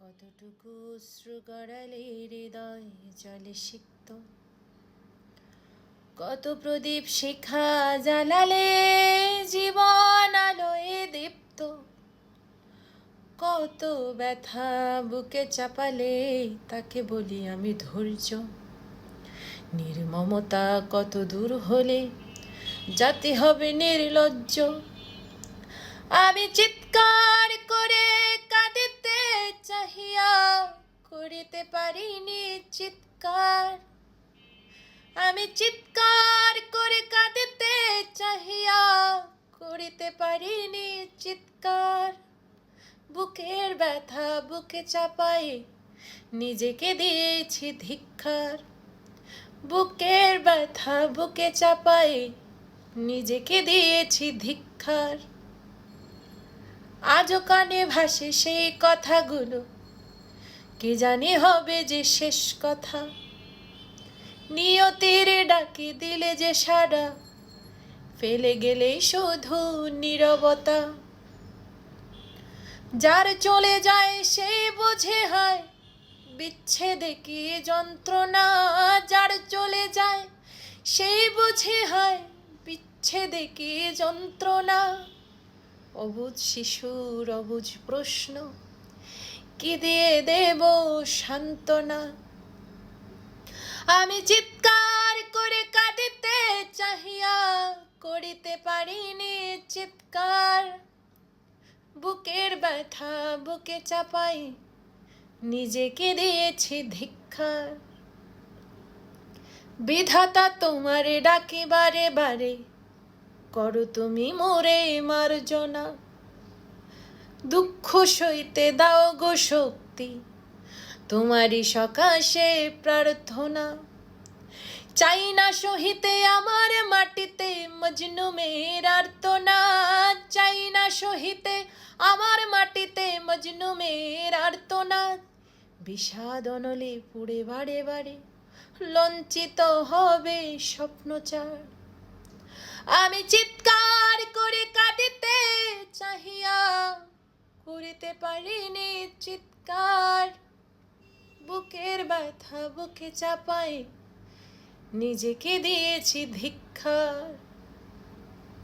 কতটুকু অশ্রু গড়ালে হৃদয় জলে সিক্ত, কত প্রদীপ শিখা জ্বালালে জীবন আলোয় দীপ্ত, কত ব্যথা বুকে চাপালে তাকে বলি আমি ধৈর্য। নির্মমতা কত দূর হলে জাতি হবে নির্লজ্জ। আমি চিৎকার করে কাঁদিতে চাহিয়া করিতে পারিনি চিৎকার। আমি চিৎকার করে কাঁদিতে চাহিয়া করিতে পারিনি চিৎকার। বুকের ব্যথা বুকে চাপাই নিজেকে দিয়েছি ধিক্কার। বুকের ব্যথা বুকে চাপাই নিজেকে দিয়েছি ধিক্কার। আজও কানে ভাসে সেই কথাগুলো, কি জানি হবে যে শেষ কথা। নিয়তির ডাকে দিলে যে সাড়া, ফেলে গেলেই শুধু নীরবতা। যার চলে যায় সেই বুঝে হয় বিচ্ছেদে কি যন্ত্রণা। যার চলে যায় সেই বুঝে হয় বিচ্ছেদে কি যন্ত্রণা। অবুঝ শিশুর অবুঝ প্রশ্ন, কি দিয়ে দেব সান্ত্বনা। আমি চিৎকার করে কাঁদিতে চাহিয়া করিতে পারিনি চিৎকার। বুকের ব্যথা বুকে চাপাই নিজেকে দিয়েছি ধিক্কার। বিধাতা তোমারে ডাকে বারে বারে, করো তুমি মোরে মার্জনা। দুঃখ সইতে দাও গো শক্তি, তোমারই সকাশে প্রার্থনা। চাই না সহিতে আমার মাটিতে মজনুমের আর্তনা। চাই না সহিতে আমার মাটিতে মজনুমের আর্তনা। বিষাদ অনলে পুড়ে বারে বারে লঞ্চিত হবে স্বপ্নচার। আমি চিৎকার করে কাঁদিতে চাহিয়া করিতে পারিনি চিৎকার। বুকের ব্যথা বুকে চাপাই নিজেকে দিয়েছি ধিক্কার।